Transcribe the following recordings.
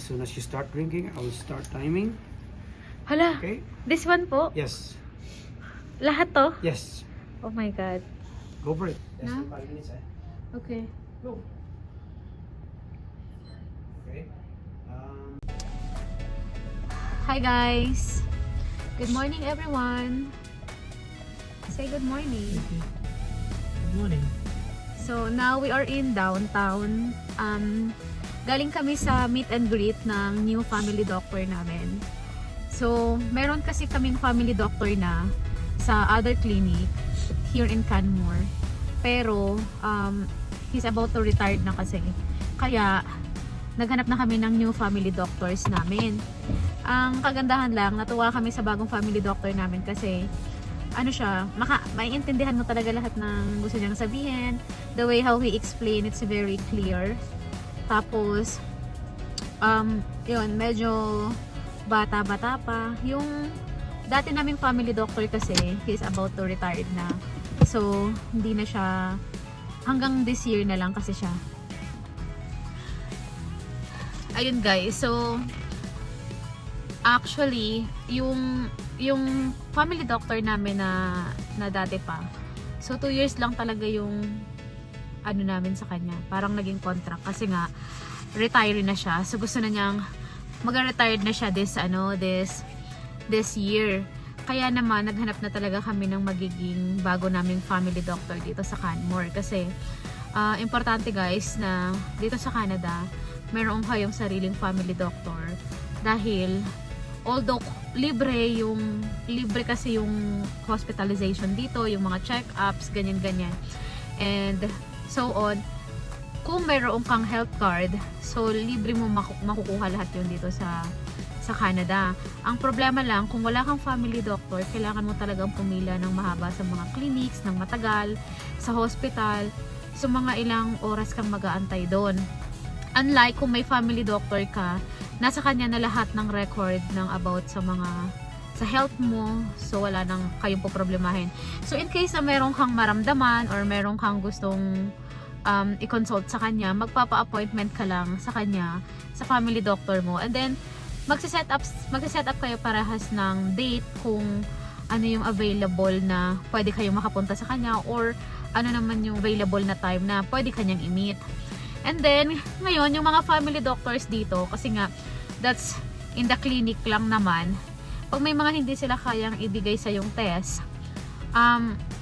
soon as you start drinking, I will start timing. Hala, Okay? this one po? Yes. Lahat to? Yes. Oh my God. Go for it. Less Huh? than 5 minutes, eh? Okay. Go. Okay. Hi guys. Good morning everyone. Say good morning. Good morning. So now we are in downtown. Galing kami sa meet and greet ng new family doctor namin. So meron kasi kaming family doctor na sa other clinic here in Canmore. Pero he's about to retire na kasi. Kaya naghanap na kami ng new family doctors namin. Ang kagandahan lang, natuwa kami sa bagong family doctor namin kasi ano siya, maiintindihan mo talaga lahat ng gusto niyang sabihin. The way how he explain, it's very clear. Tapos yun, medyo bata-bata pa. Yung dati naming family doctor kasi, he's about to retire na. So, hindi na siya, hanggang this year na lang kasi siya. Ayun guys, so actually, yung family doctor namin na dati pa. So 2 years lang talaga yung ano namin sa kanya. Parang naging contract kasi nga retire na siya. So gusto na niyang mag-retired na siya this year. Kaya naman naghanap na talaga kami ng magiging bago naming family doctor dito sa Canmore kasi importante guys na dito sa Canada meron kayong sariling family doctor dahil although libre kasi yung hospitalization dito, yung mga check-ups, ganyan-ganyan. And so on, kung meron kang health card, so libre mo makukuha lahat yun dito sa Canada. Ang problema lang, kung wala kang family doctor, kailangan mo talagang pumila ng mahaba sa mga clinics, ng matagal, sa hospital, so mga ilang oras kang mag-aantay doon. Unlike kung may family doctor ka, nasa kanya na lahat ng record ng about sa health mo, so wala nang kayong poproblemahin. So in case na meron kang maramdaman or meron kang gustong i-consult sa kanya, magpapa-appointment ka lang sa kanya, sa family doctor mo, and then magse-set up kayo parehas ng date kung ano yung available na pwede kayong makapunta sa kanya or ano naman yung available na time na pwede kanyang i-meet. And then, ngayon, yung mga family doctors dito, kasi nga, that's in the clinic lang naman, pag may mga hindi sila kayang ibigay sa yung test,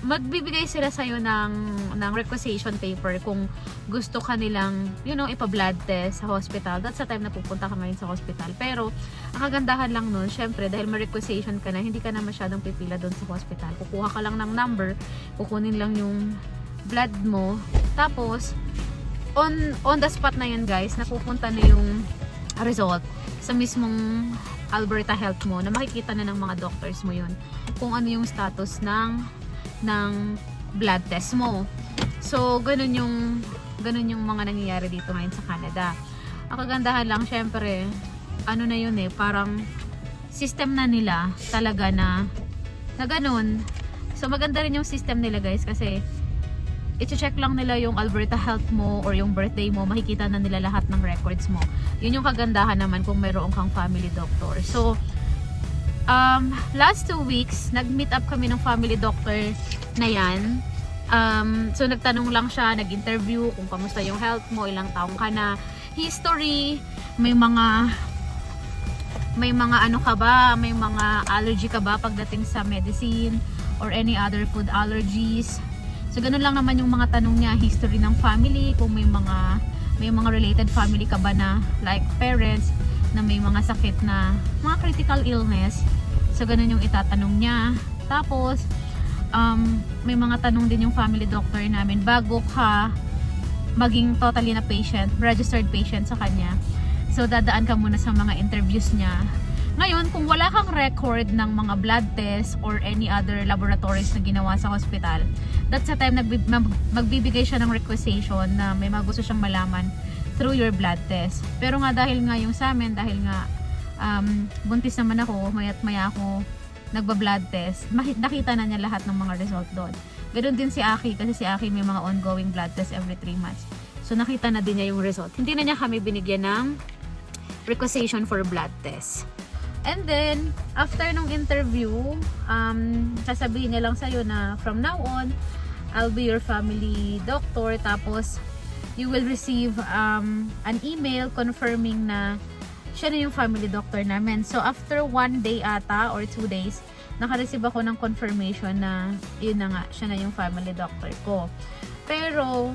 magbibigay sila sa'yo ng requisition paper kung gusto ka nilang, ipa-blood test sa hospital. That's the time na pupunta ka ngayon sa hospital. Pero, ang kagandahan lang nun, syempre, dahil may requisition ka na, hindi ka na masyadong pipila doon sa hospital. Kukuha ka lang ng number, kukunin lang yung blood mo, tapos, on the spot na yun guys, napupunta na yung result sa mismong Alberta Health mo na makikita na ng mga doctors mo yun kung ano yung status ng blood test mo. So ganun yung mga nangyayari dito ngayon sa Canada. Ang kagandahan lang syempre ano na yun parang system na nila talaga na ganun. So maganda rin yung system nila guys kasi i-check lang nila yung Alberta Health mo or yung birthday mo, makikita na nila lahat ng records mo. Yun yung kagandahan naman kung mayroon kang family doctor. So, last 2 weeks, nag-meet up kami ng family doctor na yan. So, nagtanong lang siya, nag-interview kung kamusta yung health mo, ilang taong ka na, history, may mga ano ka ba, may mga allergy ka ba pagdating sa medicine or any other food allergies. So ganun lang naman yung mga tanong niya, history ng family, kung may mga related family ka ba na like parents na may mga sakit na mga critical illness. So ganun yung itatanong niya. Tapos may mga tanong din yung family doctor namin bago ka maging totally na patient, registered patient sa kanya. So dadaan ka muna sa mga interviews niya. Ngayon, kung wala kang record ng mga blood test or any other laboratories na ginawa sa hospital, that's the time magbibigay siya ng requisition na may mga gusto siyang malaman through your blood test. Pero nga dahil nga yung sa amin, dahil nga buntis naman ako, maya't maya ako nagba-blood test, nakita na niya lahat ng mga result doon. Ganoon din si Aki, kasi si Aki may mga ongoing blood test every 3 months. So nakita na din niya yung result. Hindi na niya kami binigyan ng requisition for blood test. And then, after nung interview, sasabihin niya lang sa'yo na from now on, I'll be your family doctor. Tapos, you will receive an email confirming na siya na yung family doctor namin. So, after 1 day ata or 2 days, naka-receive ako ng confirmation na yun na nga, siya na yung family doctor ko. Pero,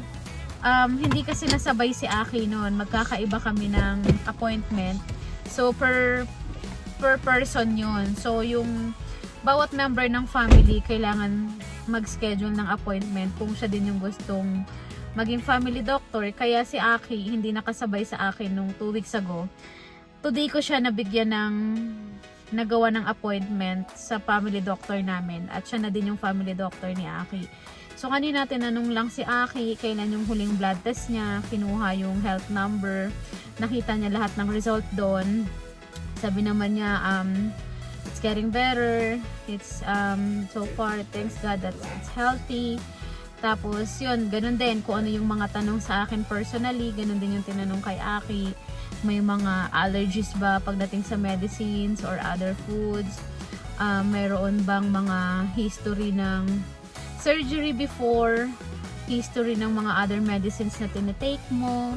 hindi kasi nasabay si Aki noon. Magkakaiba kami ng appointment. So, per person yun. So, yung bawat member ng family kailangan mag-schedule ng appointment kung siya din yung gustong maging family doctor. Kaya si Aki hindi nakasabay sa akin nung 2 weeks ago. Today ko siya nabigyan ng nagawa ng appointment sa family doctor namin at siya na din yung family doctor ni Aki. So kanina tinanong lang si Aki kailan yung huling blood test niya, kinuha yung health number, nakita niya lahat ng result doon. Sabi naman niya, it's getting better. It's, so far, thanks God that it's healthy. Tapos, yun, ganun din. Kung ano yung mga tanong sa akin personally, ganun din yung tinanong kay Aki. May mga allergies ba pagdating sa medicines or other foods? Mayroon bang mga history ng surgery before? History ng mga other medicines na tinitake mo?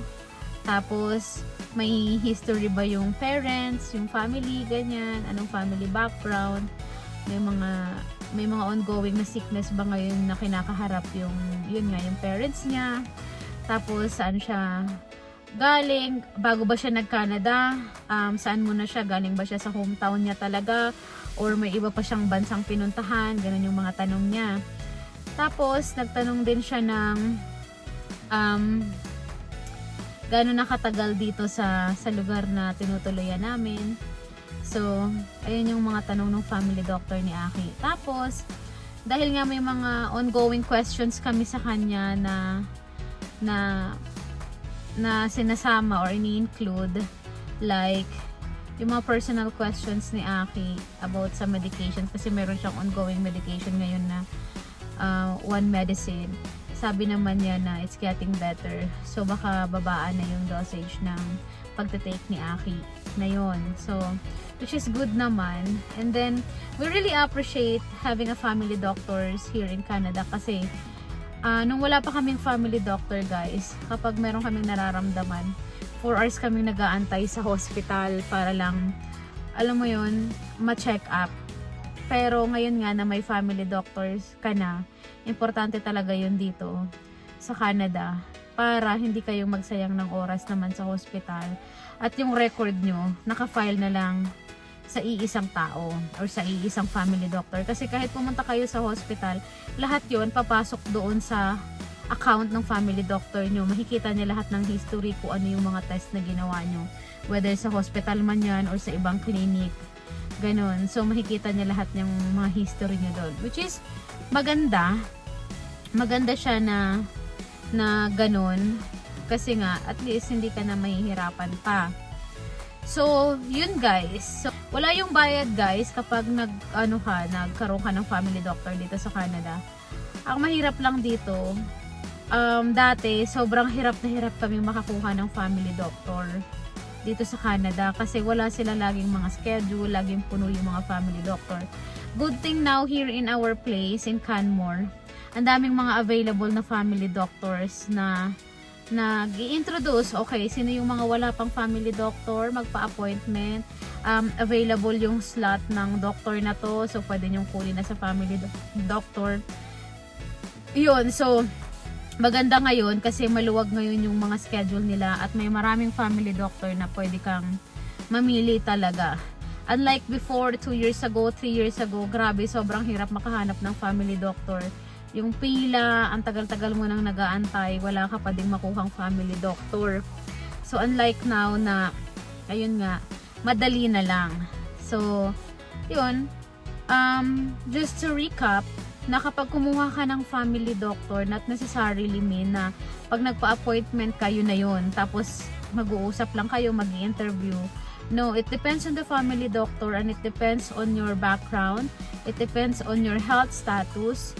Tapos, may history ba yung parents, yung family, ganyan, anong family background, may mga ongoing na sickness ba ngayon na kinakaharap yung parents niya. Tapos saan siya galing, bago ba siya nag-Canada, saan muna siya, galing ba siya sa hometown niya talaga or may iba pa siyang bansang pinuntahan, ganun yung mga tanong niya. Tapos nagtanong din siya ng gaano nakatagal dito sa lugar na tinutuloyan namin. So, ayun yung mga tanong ng family doctor ni Aki. Tapos, dahil nga may mga ongoing questions kami sa kanya na sinasama or ini-include, like yung mga personal questions ni Aki about sa medication kasi meron siyang ongoing medication ngayon na one medicine. Sabi naman niya na it's getting better. So, baka babaan na yung dosage ng pagte-take ni Aki na yun. So, which is good naman. And then, we really appreciate having a family doctors here in Canada kasi nung wala pa kaming family doctor, guys, kapag meron kaming nararamdaman, 4 hours kaming nag-aantay sa hospital para lang, alam mo yun, ma-check up. Pero ngayon nga na may family doctors ka na, importante talaga yun dito sa Canada para hindi kayong magsayang ng oras naman sa hospital at yung record nyo naka-file na lang sa iisang tao or sa iisang family doctor kasi kahit pumunta kayo sa hospital, lahat yon papasok doon sa account ng family doctor nyo. Makikita niya lahat ng history kung ano yung mga test na ginawa nyo, whether sa hospital man yan or sa ibang clinic, ganon. So makikita niya lahat ng mga history nyo doon, which is maganda siya na ganun kasi nga at least hindi ka na mahihirapan pa. So yun guys, so, wala yung bayad guys kapag nagkaroon ka ng family doctor dito sa Canada. Ang mahirap lang dito, dati sobrang hirap na hirap kami makakuha ng family doctor dito sa Canada kasi wala sila laging mga schedule, laging puno yung mga family doctor. Good thing now here in our place in Canmore, ang daming mga available na family doctors na nag-i-introduce. Okay, sino yung mga wala pang family doctor, magpa-appointment, available yung slot ng doctor na to, so pwede nyong kunin na sa family doctor. Yun, so maganda ngayon kasi maluwag ngayon yung mga schedule nila at may maraming family doctor na pwede kang mamili talaga. Unlike before, 2 years ago, 3 years ago, grabe, sobrang hirap makahanap ng family doctor. Yung pila, ang tagal-tagal mo nang nag-aantay, wala ka pa ding makuhang family doctor. So, unlike now na, ayun nga, madali na lang. So, yun, just to recap, na kapag kumuha ka ng family doctor, not necessarily mean na pag nagpa-appointment kayo na yun, tapos mag-uusap lang kayo, mag-i-interview. No, it depends on the family doctor and it depends on your background. It depends on your health status.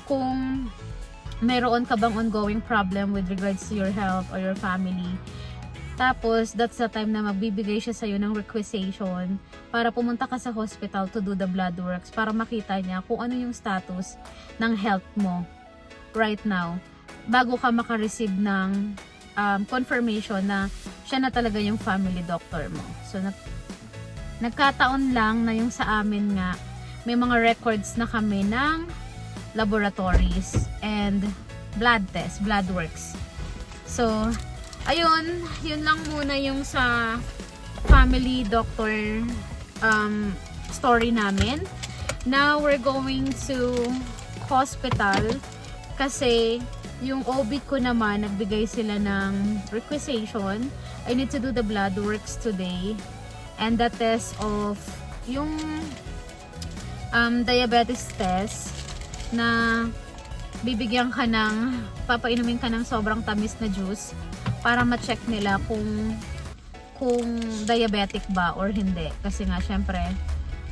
Kung meron ka bang ongoing problem with regards to your health or your family. Tapos, that's the time na magbibigay siya sa'yo ng requisition para pumunta ka sa hospital to do the blood works para makita niya kung ano yung status ng health mo right now bago ka makareceive ng confirmation na siya na talaga yung family doctor mo. So, nagkataon lang na yung sa amin nga, may mga records na kami ng laboratories and blood test, blood works. So, ayun, yun lang muna yung sa family doctor story namin. Now, we're going to hospital kasi yung OB ko naman, nagbigay sila ng requisition. I need to do the blood works today and the test of yung diabetes test na bibigyan ka ng, papainumin ka ng sobrang tamis na juice para ma-check nila kung diabetic ba or hindi. Kasi nga, syempre,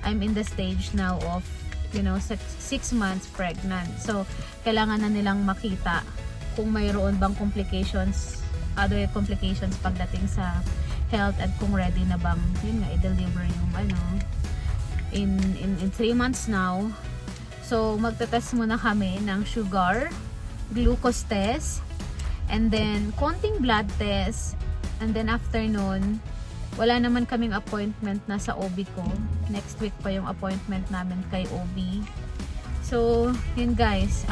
I'm in the stage now of, 6 months pregnant. So, kailangan na nilang makita kung mayroon bang complications, other complications pagdating sa health at kung ready na bang, i-deliver yung, in 3 months now. So, magte-test muna kami ng sugar, glucose test, and then, konting blood test. And then, after nun, wala naman kaming appointment na sa OB ko. Next week pa yung appointment namin kay OB. So, yun guys.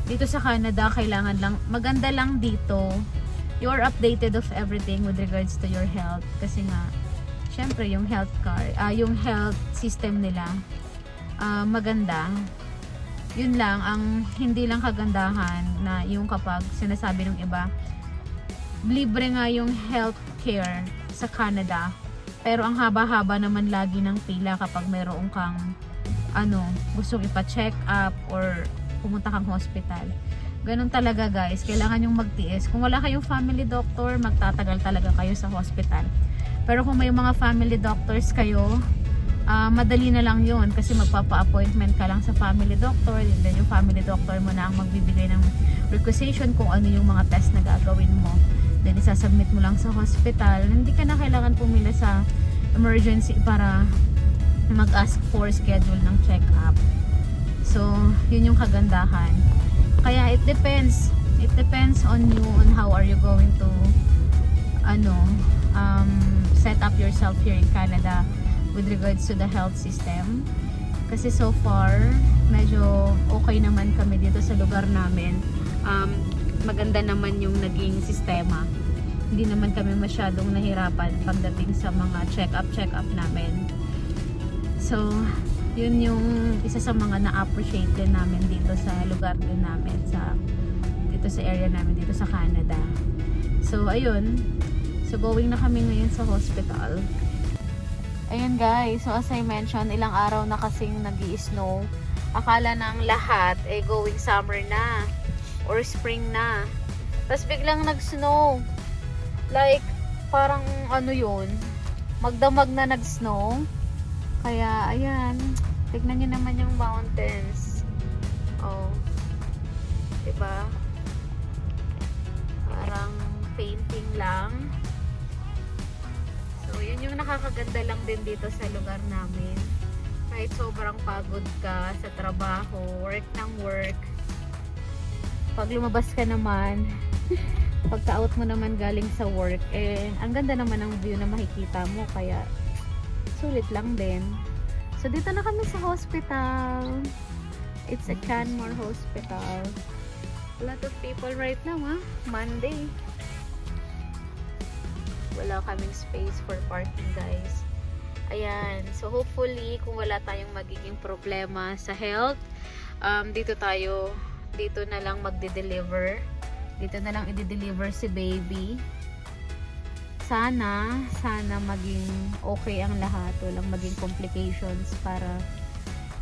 Dito sa Canada, kailangan lang, maganda lang dito, you are updated of everything with regards to your health. Kasi nga, syempre, yung health card, yung health system nila, maganda. Yun lang, ang hindi lang kagandahan na yung kapag sinasabi ng iba, libre nga yung health care sa Canada. Pero ang haba-haba naman lagi ng pila kapag mayroon kang gustong ipa-check up or pumunta kang hospital. Ganun talaga guys, kailangan yung magtiis. Kung wala kayong family doctor, magtatagal talaga kayo sa hospital. Pero kung may mga family doctors kayo, madali na lang yun kasi magpapa-appointment ka lang sa family doctor, and then yung family doctor mo na ang magbibigay ng requisition kung ano yung mga test na gagawin mo. Then isasubmit mo lang sa hospital. Hindi ka na kailangan pumila sa emergency para mag-ask for schedule ng check-up. So, yun yung kagandahan. Kaya it depends. It depends on you on how are you going to set up yourself here in Canada with regards to the health system. Kasi so far, medyo okay naman kami dito sa lugar namin. Maganda naman yung naging sistema. Hindi naman kami masyadong nahirapan pagdating sa mga check-up namin. So, yun yung isa sa mga na-appreciate din namin dito sa lugar din namin, dito sa area namin, dito sa Canada. So, ayun. So, going na kami ngayon sa hospital. Ayun guys, so as I mentioned, ilang araw na kasing nag-i-snow. Akala ng lahat going summer na or spring na. Tapos biglang nag-snow. Like, parang yun, magdamag na nag-snow. Kaya, ayan, tignan nyo naman yung mountains. Oh, diba? Parang painting lang. So, yun yung nakakaganda lang din dito sa lugar namin. Kahit sobrang pagod ka sa trabaho, work ng work. Pag lumabas ka naman, pagka-out mo naman galing sa work, ang ganda naman ng view na makikita mo. Kaya, sulit lang din. So, dito na kami sa hospital. It's a Canmore Hospital. A lot of people right now, Monday. Wala kaming space for parking, guys. Ayan. So, hopefully, kung wala tayong magiging problema sa health, dito na lang magde-deliver. Dito na lang i-deliver si baby. Sana maging okay ang lahat. Walang maging complications para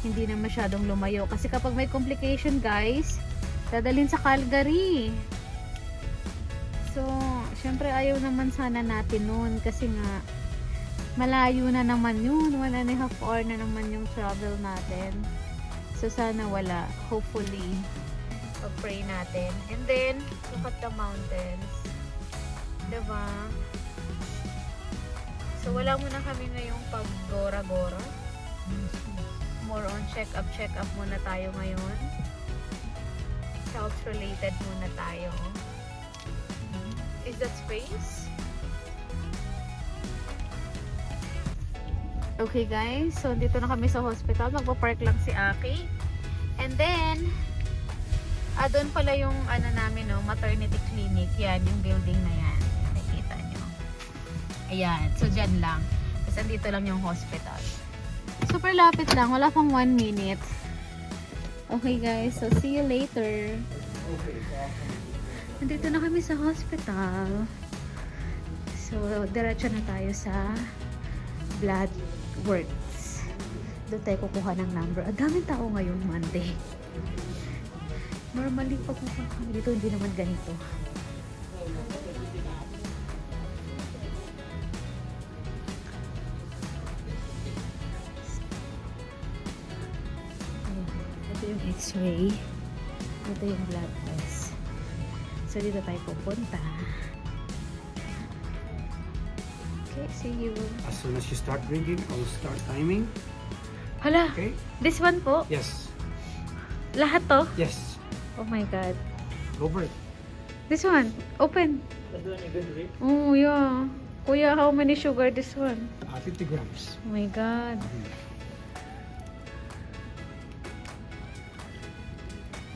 hindi na masyadong lumayo. Kasi kapag may complication, guys, dadalhin sa Calgary. So, syempre ayaw naman sana natin nun kasi nga malayo na naman yun. 1.5 hour na naman yung travel natin. So, sana wala. Hopefully, pag-pray natin. And then, look at the mountains. Diba? So wala muna kami ngayong pag-gora-gora. More on check-up muna tayo ngayon. Health-related muna tayo. Is that space? Okay guys, so dito na kami sa hospital. Magpa-park lang si Aki. And then, doon pala yung ano namin, no, maternity clinic. Yan, yung building na yan. Nakikita nyo. Ayan, so dyan lang. Tapos andito lang yung hospital. Super lapit lang, wala pang 1 minute. Okay guys, so see you later. Nandito na kami sa hospital. So, diretso na tayo sa blood works. Doon tayo kukuha ng number. Ang daming tao ngayon, Monday. Normally, pag kukuha kami dito, hindi naman ganito. Ito yung x-ray. Ito yung blood test. So, dito tayo pupunta. Okay, see you. As soon as you start drinking, I will start timing. Hala, Okay? this one po? Yes. Lahat to? Yes. Oh my God. Go for it. This one, open. Oh, yeah. Kuya, how many sugar this one? 50 grams. Oh my God.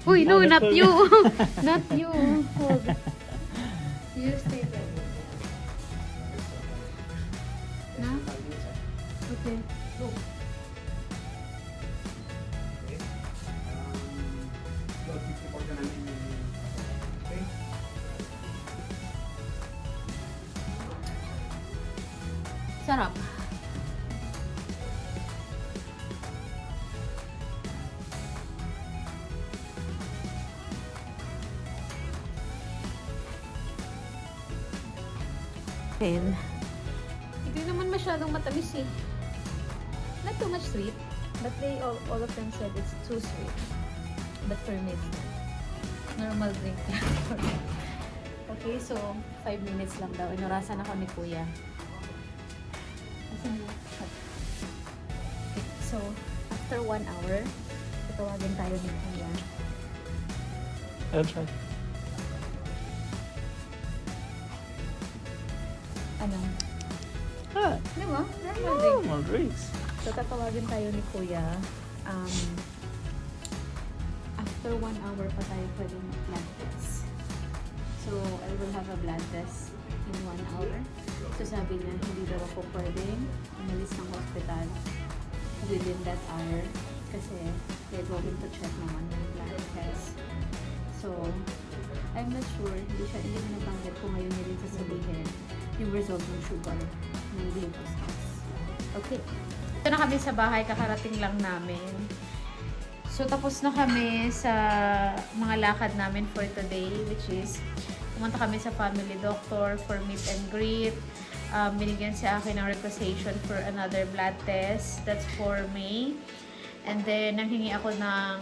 Uy, no, not you. Not you. Hold. You stay there. Na? Okay. Go. Okay. Sarap. And, hindi naman masyadong matamis eh. Not too much sweet, but they all of them said it's too sweet. But for me, it's not. Normal drink lang for me. Okay, so 5 minutes lang daw. Inurasan na kami kuya. Asan na? Okay, so after 1 hour, tatawagin tayo ni kuya. I'll try. Ano? Di ba? Normal drink. Normal drinks. So, tatawagin tayo ni Kuya. After 1 hour pa tayo pwedeng blood test. So, I will have a blood test in 1 hour. So, sabi niya, hindi daw ako pwedeng umalis ng hospital within that hour. Kasi, they're going to check naman ng blood test. So, I'm not sure. Hindi na nabanggit ko ngayon niya rin sasabihin yung result ng sugar ng glucose test. Okay. Ito na kami sa bahay, kakarating lang namin. So, tapos na kami sa mga lakad namin for today, which is, pumunta kami sa family doctor for meet and greet. Binigyan siya akin ng requisition for another blood test. That's for May. And then, nanghingi ako ng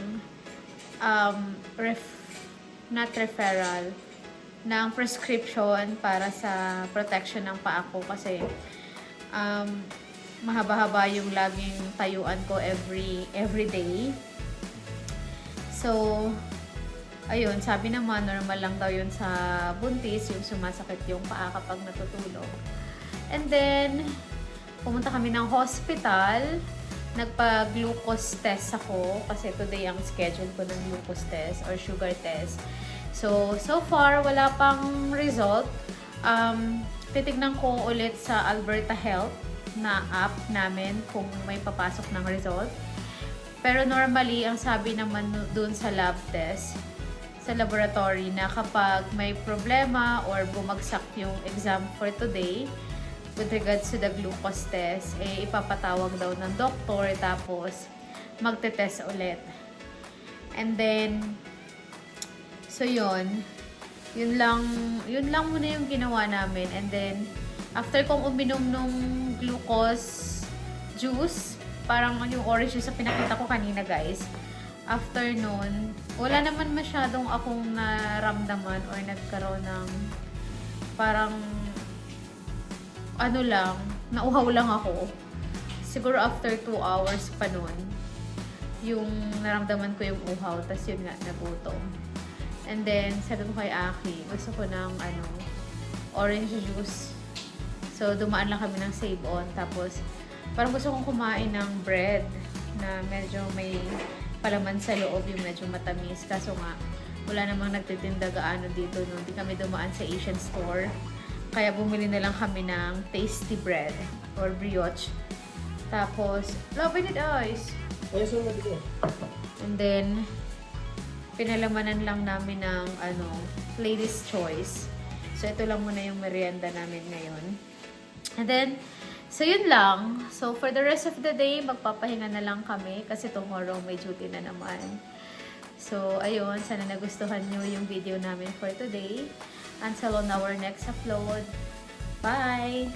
not referral, ng prescription para sa protection ng paa ko kasi mahaba-haba yung laging tayuan ko every day. So, ayun, sabi naman normal lang daw yun sa buntis, yung sumasakit yung paa kapag natutulog. And then, pumunta kami ng hospital. Nagpa-glucose test ako kasi today ang schedule ko ng glucose test or sugar test. So far, wala pang result. Titignan ko ulit sa Alberta Health na app namin kung may papasok ng result. Pero normally, ang sabi naman dun sa lab test, sa laboratory, na kapag may problema or bumagsak yung exam for today, with regards to the glucose test, ipapatawag daw ng doktor, tapos magte-test ulit. And then, so yun lang muna yung ginawa namin. And then, after kong uminom nung glucose juice, parang yung orange juice na pinakita ko kanina guys, after nun, wala naman masyadong akong naramdaman or nagkaroon ng parang ano lang, nauhaw lang ako. Siguro after 2 hours pa nun, yung naramdaman ko yung uhaw, tas yun nga, nagutom. And then, sabi ko kay Aki, gusto ko ng orange juice. So, dumaan lang kami ng Save On. Tapos, parang gusto kong kumain ng bread na medyo may palaman sa loob, yung medyo matamis. Kaso nga, wala namang nagtitinda gaano dito. No? Hindi kami dumaan sa Asian store. Kaya bumili na lang kami ng tasty bread or brioche. Tapos, love it guys! And then, pinalamanan lang namin ng Lady's Choice. So, ito lang muna yung merienda namin ngayon. And then, so yun lang. So, for the rest of the day, magpapahinga na lang kami kasi tomorrow may duty na naman. So, ayun. Sana nagustuhan nyo yung video namin for today. Until on our next upload. Bye!